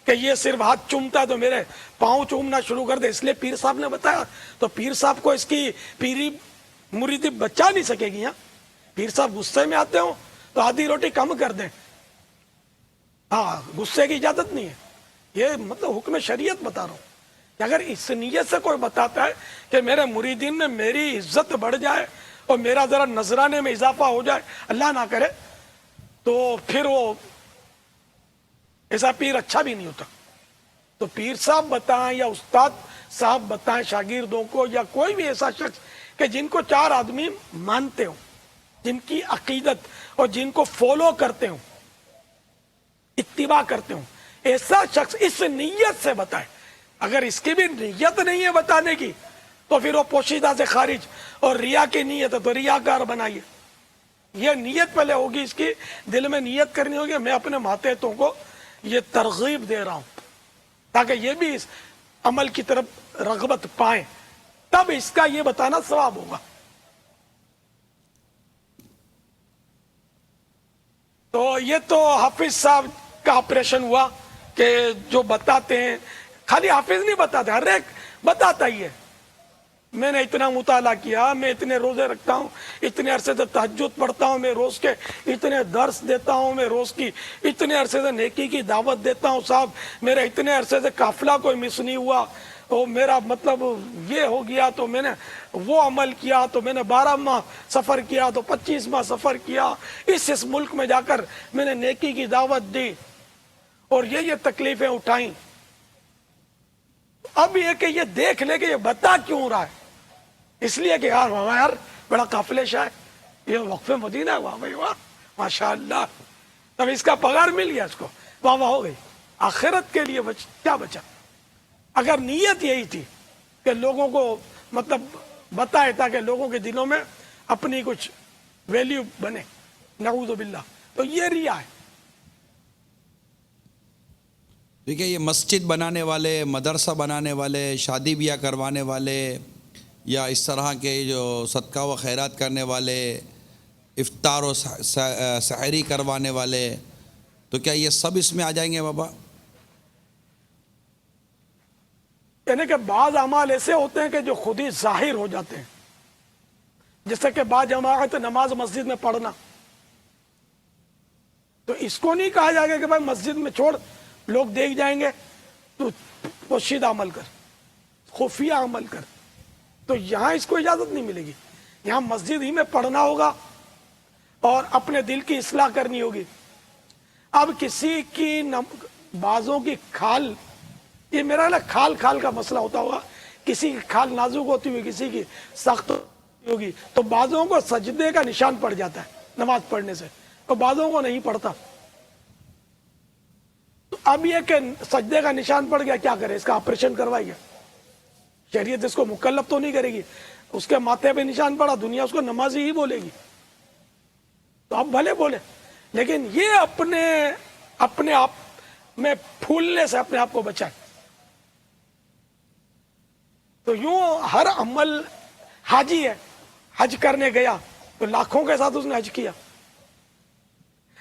کہ یہ صرف ہاتھ چومتا تو میرے پاؤں چومنا شروع کر دے، اس لیے پیر صاحب نے بتایا، تو پیر صاحب کو اس کی پیری مریدی بچا نہیں سکے گی. پیر صاحب غصے میں آتے ہوں تو آدھی روٹی کم کر دیں، ہاں غصے کی اجازت نہیں ہے، یہ مطلب حکم شریعت بتا رہا ہوں کہ اگر اس نیت سے کوئی بتاتا ہے کہ میرے مریدین میں میری عزت بڑھ جائے اور میرا ذرا نذرانے میں اضافہ ہو جائے، اللہ نہ کرے، تو پھر وہ ایسا پیر اچھا بھی نہیں ہوتا. تو پیر صاحب بتائیں یا استاد صاحب بتائیں شاگردوں کو، یا کوئی بھی ایسا شخص کہ جن کو 4 آدمی مانتے ہوں، جن کی عقیدت اور جن کو فالو کرتے ہوں، اتباع کرتے ہوں، ایسا شخص اس نیت سے بتائے. اگر اس کی بھی نیت نہیں ہے بتانے کی تو پھر وہ پوشیدہ سے خارج، اور ریا کی نیت ہے تو ریاکار بنائیے. یہ نیت پہلے ہوگی، اس کی دل میں نیت کرنی ہوگی، میں اپنے ماتحتوں کو یہ ترغیب دے رہا ہوں تاکہ یہ بھی اس عمل کی طرف رغبت پائیں، تب اس کا یہ بتانا ثواب ہوگا. تو یہ تو حافظ صاحب کا آپریشن ہوا کہ جو بتاتے ہیں، خالی حافظ نہیں بتاتے، ہر ایک بتاتا ہی ہے، میں نے اتنا مطالعہ کیا، میں اتنے روزے رکھتا ہوں، اتنے عرصے سے تہجد پڑھتا ہوں، میں روز کے اتنے درس دیتا ہوں، میں روز کی اتنے عرصے سے نیکی کی دعوت دیتا ہوں، صاحب میرے اتنے عرصے سے قافلہ کوئی مس نہیں ہوا، اور میرا مطلب یہ ہو گیا، تو میں نے وہ عمل کیا، تو میں نے 12 ماہ سفر کیا، تو 25 ماہ سفر کیا، اس ملک میں جا کر میں نے نیکی کی دعوت دی اور یہ تکلیفیں اٹھائیں. اب یہ کہ یہ دیکھ لے کہ یہ بتا کیوں رہا ہے، اس لیے کہ یار واہ یار بڑا قافلے شاہ ہے، یہ وقف مدینہ، واہ بھائی واہ ماشاءاللہ، تب اس کا پگار مل گیا، اس کو واہ واہ ہو گئی. آخرت کے لیے کیا بچا؟ اگر نیت یہی تھی کہ لوگوں کو مطلب بتائے تاکہ لوگوں کے دلوں میں اپنی کچھ ویلیو بنے، نعوذ باللہ، تو یہ ریا ہے. دیکھیے یہ مسجد بنانے والے، مدرسہ بنانے والے، شادی بیاہ کروانے والے، یا اس طرح کے جو صدقہ و خیرات کرنے والے، افطار و سحری کروانے والے، تو کیا یہ سب اس میں آ جائیں گے بابا؟ یعنی کہ بعض اعمال ایسے ہوتے ہیں کہ جو خود ہی ظاہر ہو جاتے ہیں، جیسے کہ با جماعت نماز مسجد میں پڑھنا، تو اس کو نہیں کہا جائے گا کہ بھائی مسجد میں چھوڑ لوگ دیکھ جائیں گے، تو پوشیدہ عمل کر، خفیہ عمل کر. تو یہاں اس کو اجازت نہیں ملے گی، یہاں مسجد ہی میں پڑھنا ہوگا اور اپنے دل کی اصلاح کرنی ہوگی. اب کسی کی بازوں کی کھال، یہ میرا نا کھال کا مسئلہ ہوتا ہوگا، کسی کی کھال نازک ہوتی ہوئی، کسی کی سخت ہوگی، تو بازوں کو سجدے کا نشان پڑ جاتا ہے نماز پڑھنے سے، اور بازوں کو نہیں پڑتا. تو اب یہ کہ سجدے کا نشان پڑ گیا، کیا کرے؟ اس کا آپریشن کروائیے، شریعت اس کو مکلف تو نہیں کرے گی. اس کے ماتھے پہ نشان پڑا، دنیا اس کو نمازی ہی بولے گی، تو اب بھلے بولے، لیکن یہ اپنے آپ میں پھولنے سے اپنے آپ کو بچائے. تو یوں ہر عمل، حاجی ہے، حج کرنے گیا تو لاکھوں کے ساتھ اس نے حج کیا،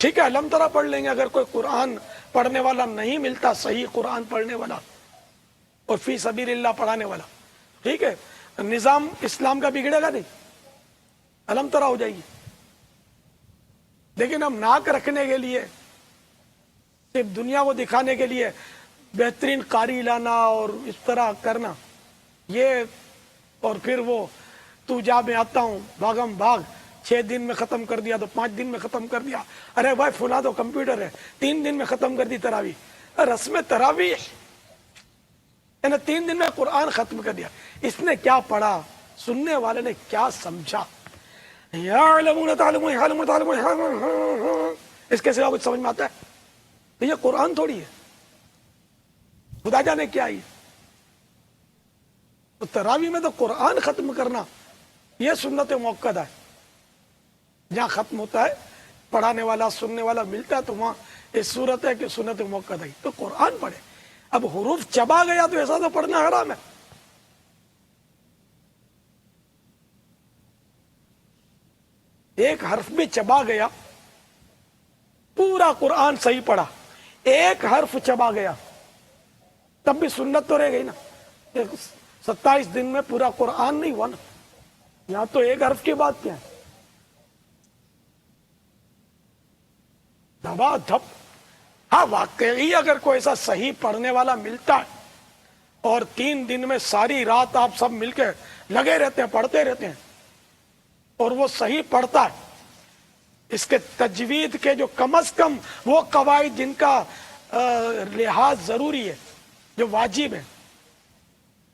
ٹھیک ہے علم ترا پڑھ لیں گے. اگر کوئی قرآن پڑھنے والا نہیں ملتا, صحیح قرآن پڑھنے والا اور فی سبیل اللہ پڑھانے والا, ٹھیک ہے, نظام اسلام کا بگڑے گا نہیں, علم ترا ہو جائے گی. لیکن ہم ناک رکھنے کے لیے, صرف دنیا کو دکھانے کے لیے بہترین قاری لانا اور اس طرح کرنا, یہ اور پھر وہ تو جا میں آتا ہوں بھاگم بھاگ 6 دن میں ختم کر دیا تو 5 دن میں ختم کر دیا. ارے بھائی فلاں تو کمپیوٹر ہے, 3 دن میں ختم کر دی تراویح. رسم تراویح یعنی 3 دن میں قرآن ختم کر دیا. اس نے کیا پڑھا, سننے والے نے کیا سمجھا؟ اس کے سوا کچھ سمجھ میں آتا ہے؟ یہ قرآن تھوڑی ہے, خدا جانے کیا ہے. تو تراویح میں تو قرآن ختم کرنا یہ سنت موقدہ ہے. جہاں ختم ہوتا ہے پڑھانے والا سننے والا ملتا ہے تو وہاں اس صورت ہے کہ سنت موقدہ ہی تو قرآن پڑھے. اب حروف چبا گیا تو ایسا تو پڑھنا حرام ہے. ایک حرف بھی چبا گیا, پورا قرآن صحیح پڑھا, ایک حرف چبا گیا تب بھی سنت تو رہ گئی نا. 27 دن میں پورا قرآن نہیں ہوا نا, یہاں تو ایک حرف کی بات کیا ہے. دھبا دھپ. ہاں واقعی اگر کوئی ایسا صحیح پڑھنے والا ملتا ہے اور 3 دن میں ساری رات آپ سب مل کے لگے رہتے ہیں پڑھتے رہتے ہیں اور وہ صحیح پڑھتا ہے, اس کے تجوید کے جو کم از کم وہ قواعد جن کا لحاظ ضروری ہے جو واجب ہے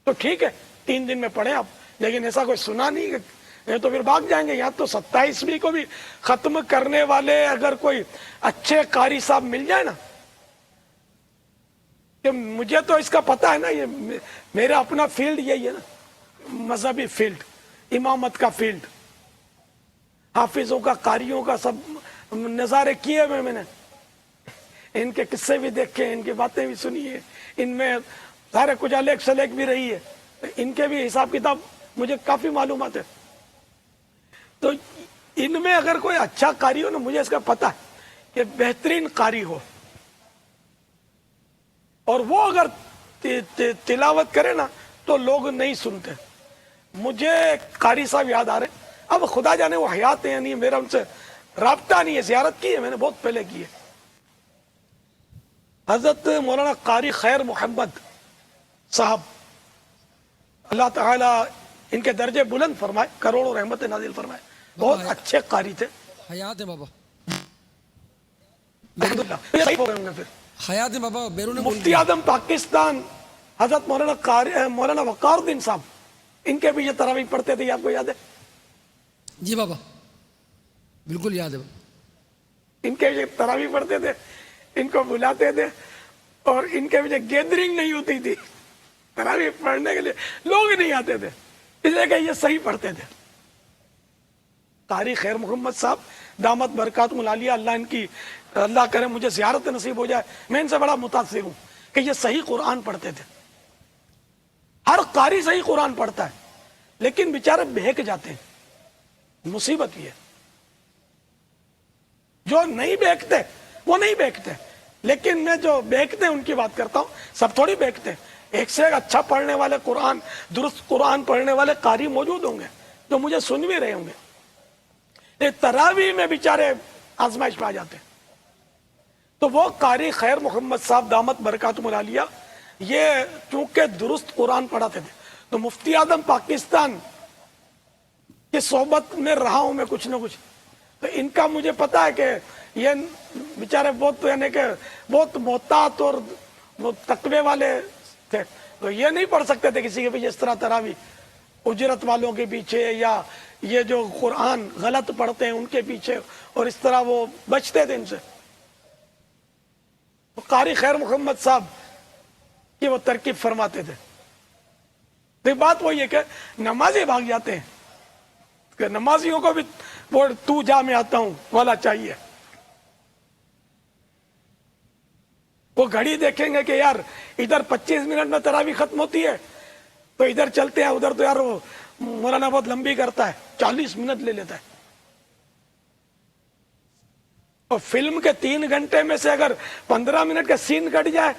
تو ٹھیک ہے 3 دن میں پڑھیں آپ. لیکن ایسا کوئی سنا نہیں یہ تو پھر بھاگ جائیں گے. یہاں تو 27ویں کو بھی ختم کرنے والے اگر کوئی اچھے قاری صاحب مل جائے نا, کہ مجھے تو اس کا پتہ ہے نا, یہ میرا اپنا فیلڈ یہی ہے نا, مذہبی فیلڈ, امامت کا فیلڈ, حافظوں کا قاریوں کا سب نظارے کیے ہوئے میں نے, ان کے قصے بھی دیکھے, ان کی باتیں بھی سنی ہے, ان میں سارے کچھ الیک سلیک بھی رہی ہے, ان کے بھی حساب کتاب مجھے کافی معلومات ہے. تو ان میں اگر کوئی اچھا قاری ہو نا, مجھے اس کا پتہ ہے کہ بہترین قاری ہو اور وہ اگر تلاوت کرے نا تو لوگ نہیں سنتے. مجھے قاری صاحب یاد آ رہے, اب خدا جانے وہ حیات ہیں نہیں, میرا ان سے رابطہ نہیں ہے, زیارت کی ہے میں نے بہت پہلے کی ہے. حضرت مولانا قاری خیر محمد صاحب اللہ تعالی ان کے درجے بلند فرمائے, کروڑوں رحمت نازل فرمائے, بہت اچھے قاری تھے. حیات ہے بابا, الحمدللہ صحیح ہو گئے ہوں گے. پھر حیات ہے بابا, بیرون ملک مفتی اعظم پاکستان حضرت مولانا وقار الدین صاحب, ان کے بھی یہ تراویح پڑھتے تھے, آپ کو یاد ہے؟ جی بابا بالکل یاد ہے. ان کے بھی تراویح پڑھتے تھے, ان کو بلاتے تھے اور ان کے بھی گیدرنگ نہیں ہوتی تھی تراویح پڑھنے کے لیے, لوگ نہیں آتے تھے, اس لیے کہ یہ صحیح پڑھتے تھے. قاری خیر محمد صاحب دامت برکاتہم العالیہ, اللہ کرے مجھے زیارت نصیب ہو جائے, میں ان سے بڑا متاثر ہوں کہ یہ صحیح قرآن پڑھتے تھے. ہر قاری صحیح قرآن پڑھتا ہے لیکن بیچارے بہک جاتے ہیں. مصیبت یہ ہے, جو نہیں بہکتے وہ نہیں بہکتے, لیکن میں جو بہکتے ہیں ان کی بات کرتا ہوں. سب تھوڑی بہکتے ہیں, ایک سے ایک اچھا پڑھنے والے قرآن, درست قرآن پڑھنے والے قاری موجود ہوں گے جو مجھے سن بھی رہے ہوں گے. تراویح میں بیچارے آزمائش میں آ جاتے ہیں. تو وہ قاری خیر محمد صاحب دامت برکاتہم العالیہ یہ چونکہ درست قرآن پڑھاتے تھے, تو مفتی اعظم پاکستان کی صحبت میں رہا ہوں میں کچھ نہ کچھ, تو ان کا مجھے پتا ہے کہ یہ بیچارے بہت یعنی کہ بہت محتاط اور تقوی والے تھے. تو یہ نہیں پڑھ سکتے تھے کسی کے پیچھے اس طرح تراویح اجرت والوں کے پیچھے, یا یہ جو قرآن غلط پڑھتے ہیں ان کے پیچھے, اور اس طرح وہ بچتے تھے ان سے. قاری خیر محمد صاحب کی وہ ترکیب فرماتے تھے. تو بات وہی ہے کہ نمازی بھاگ جاتے ہیں, کہ نمازیوں کو بھی وہ تو جا میں آتا ہوں والا چاہیے. وہ گھڑی دیکھیں گے کہ یار ادھر 25 منٹ میں تراویح ختم ہوتی ہے تو ادھر چلتے ہیں, ادھر تو یار وہ مولانا بہت لمبی کرتا ہے 40 منٹ لے لیتا ہے. اور فلم کے 3 گھنٹے میں سے اگر 15 منٹ کا سین کٹ جائے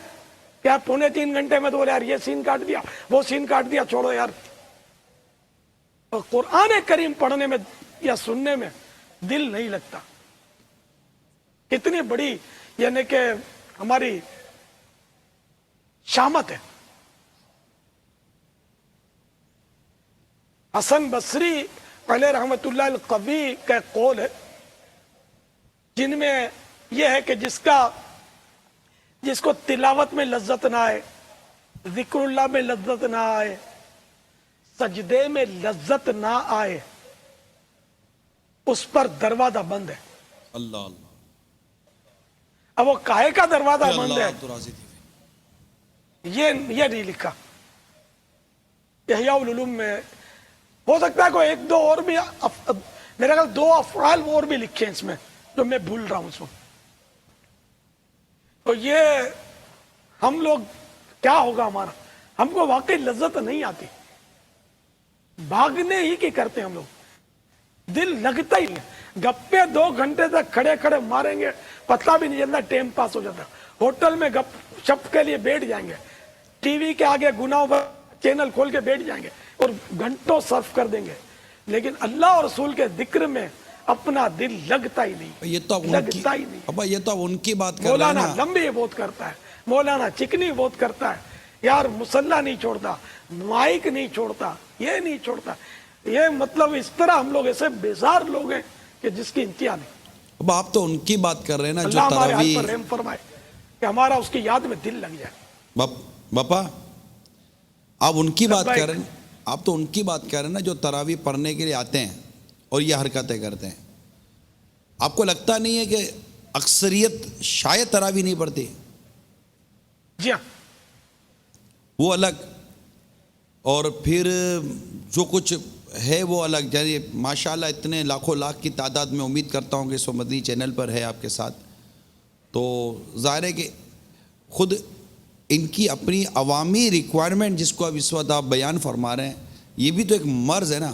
کیا 2.5 گھنٹے میں تو بولے یار یہ سین کاٹ دیا وہ سین کاٹ دیا چھوڑو یار. اور قرآن کریم پڑھنے میں یا سننے میں دل نہیں لگتا. کتنی بڑی یعنی کہ ہماری شامت ہے. حسن بصری علیہ رحمت اللہ القوی کا قول ہے جن میں یہ ہے کہ جس کو تلاوت میں لذت نہ آئے, ذکر اللہ میں لذت نہ آئے, سجدے میں لذت نہ آئے, اس پر دروازہ بند ہے. اللہ اللہ. اب وہ کاہے کا دروازہ بند ہے اللہ تو راضی تھی. یہ نہیں لکھا. احیاء العلوم میں ہو سکتا ہے کوئی 1-2 اور بھی میرے خیال 2 افعال اور بھی لکھے ہیں اس میں جو میں بھول رہا ہوں اس وقت. تو یہ ہم لوگ کیا ہوگا ہمارا, ہم کو واقعی لذت نہیں آتی, بھاگنے ہی کی کرتے ہم لوگ, دل لگتا ہی نہیں. گپے 2 گھنٹے تک کھڑے کھڑے ماریں گے, پتہ بھی نہیں چلتا, ٹائم پاس ہو جاتا. ہوٹل میں گپ شپ کے لیے بیٹھ جائیں گے, ٹی وی کے آگے گناہوں کا چینل کھول کے بیٹھ جائیں گے اور گھنٹوں صرف کر دیں گے, لیکن اللہ اور رسول کے ذکر میں اپنا دل لگتا ہی نہیں. یہ تو اب ان کی, لگتا ہی نہیں. ابا یہ تو اب ان کی بات کر رہے ہیں مولانا نا. لمبی بہت کرتا ہے, مولانا چکنی بہت کرتا ہے, یار مسلح نہیں چھوڑتا, مائک نہیں چھوڑتا, یہ نہیں چھوڑتا. یہ مطلب اس طرح ہم لوگ ایسے بیزار لوگ ہیں کہ جس کی انتہا نہیں. اب آپ تو ان کی بات کر رہے ہیں نا جو اللہ ہمارے تراویح. حق پر رحم فرمائے کہ ہمارا اس کی یاد میں دل لگ جائے. باپا آپ ان کی بات لبیک. کر رہے ہیں, آپ تو ان کی بات کر رہے ہیں نا جو تراویح پڑھنے کے لیے آتے ہیں اور یہ حرکتیں کرتے ہیں. آپ کو لگتا نہیں ہے کہ اکثریت شاید تراویح نہیں پڑھتی؟ جی ہاں, وہ الگ, اور پھر جو کچھ ہے وہ الگ. جیسے ماشاءاللہ اتنے لاکھوں لاکھ کی تعداد میں امید کرتا ہوں کہ اس مدنی چینل پر ہے آپ کے ساتھ, تو ظاہر ہے کہ خود ان کی اپنی عوامی ریکوائرمنٹ جس کو اب اس وقت آپ بیان فرما رہے ہیں, یہ بھی تو ایک مرض ہے نا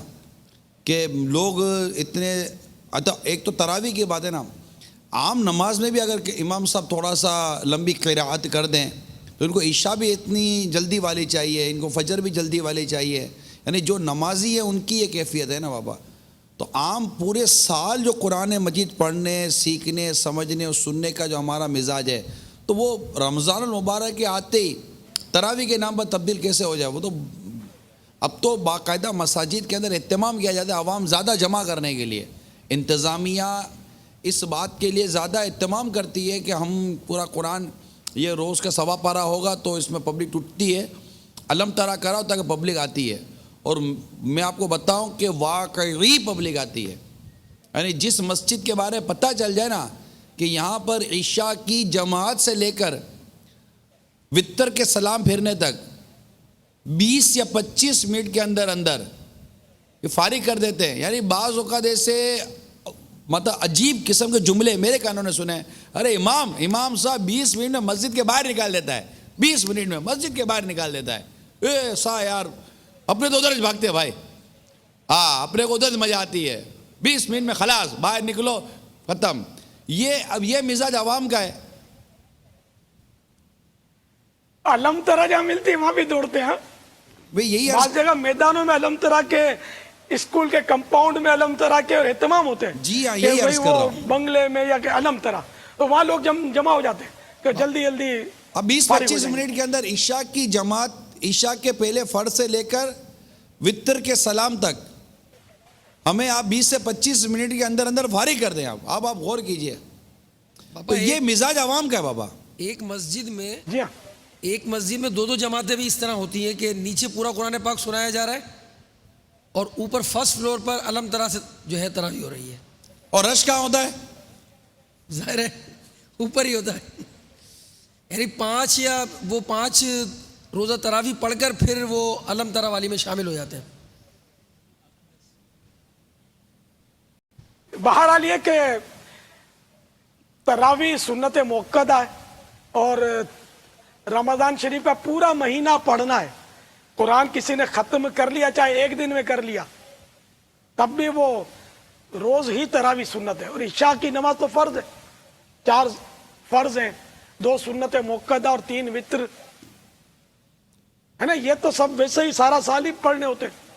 کہ لوگ اتنے. ایک تو تراویح کی بات ہے نا, عام نماز میں بھی اگر کہ امام صاحب تھوڑا سا لمبی قرات کر دیں تو ان کو عشاء بھی اتنی جلدی والی چاہیے, ان کو فجر بھی جلدی والی چاہیے. یعنی جو نمازی ہے ان کی یہ کیفیت ہے نا بابا. تو عام پورے سال جو قرآن مجید پڑھنے, سیکھنے, سمجھنے اور سننے کا جو ہمارا مزاج ہے, تو وہ رمضان المبارک کے آتے ہی تراویح کے نام پر تبدیل کیسے ہو جائے؟ وہ تو اب تو باقاعدہ مساجد کے اندر اہتمام کیا جاتا ہے عوام زیادہ جمع کرنے کے لیے. انتظامیہ اس بات کے لیے زیادہ اہتمام کرتی ہے کہ ہم پورا قرآن, یہ روز کا 1.25 پارہ ہوگا تو اس میں پبلک ٹوٹتی ہے, علم ترا کراؤ تاکہ پبلک آتی ہے. اور میں آپ کو بتاؤں کہ واقعی پبلک آتی ہے. یعنی جس مسجد کے بارے میں پتہ چل جائے نا کہ یہاں پر عشاء کی جماعت سے لے کر وتر کے سلام پھرنے تک 20 یا 25 منٹ کے اندر اندر یہ فارغ کر دیتے ہیں. یعنی بعض اوقات ایسے مطلب عجیب قسم کے جملے میرے کانوں نے سنے ہیں, ارے امام صاحب 20 منٹ میں مسجد کے باہر نکال دیتا ہے, 20 منٹ میں مسجد کے باہر نکال دیتا ہے. اے سا یار اپنے تو ادھر بھاگتے ہیں بھائی, ہاں اپنے کو ادھر مزہ آتی ہے, 20 منٹ میں خلاص باہر نکلو ختم. اب یہ مزاج عوام کا ہے. علم ترا جہاں ملتی وہاں بھی دوڑتے ہیں. بھئی یہی بعض جگہ میدانوں میں علم ترا کے, اسکول کے کمپاؤنڈ میں علم ترا کے اور اہتمام ہوتے ہیں. جی ہاں, کہ یہی عرض بھئی کر رہا وہ ہوں. بنگلے میں یا کہ علم ترا, تو وہاں لوگ جمع ہو جاتے ہیں کہ جلدی جلدی اب 20-25 منٹ کے اندر عشاء کی جماعت, عشاء کے پہلے فرض سے لے کر وتر کے سلام تک ہمیں آپ 20 سے 25 منٹ کے اندر اندر فارغ کر دیں. آپ غور کیجئے. تو یہ مزاج عوام کا ہے بابا. ایک مسجد میں جی ہاں, ایک مسجد میں 2 جماعتیں بھی اس طرح ہوتی ہیں کہ نیچے پورا قرآن پاک سنایا جا رہا ہے اور اوپر فرسٹ فلور پر علم ترا سے جو ہے تراویح ہو رہی ہے. اور رش کہاں ہوتا ہے؟ ظاہر ہے اوپر ہی ہوتا ہے. یعنی 5 روزہ تراویح پڑھ کر پھر وہ علم ترا والی میں شامل ہو جاتے ہیں. بہرحال یہ کہ تراویح سنت موقدہ ہے اور رمضان شریف کا پورا مہینہ پڑھنا ہے. قرآن کسی نے ختم کر لیا چاہے 1 دن میں کر لیا تب بھی وہ روز ہی تراویح سنت ہے. اور عشاء کی نماز تو فرض ہے, 4 فرض ہیں، 2 سنت موقدہ اور 3 وتر، ہے نا، یہ تو سب ویسے ہی سارا سال ہی پڑھنے ہوتے ہیں.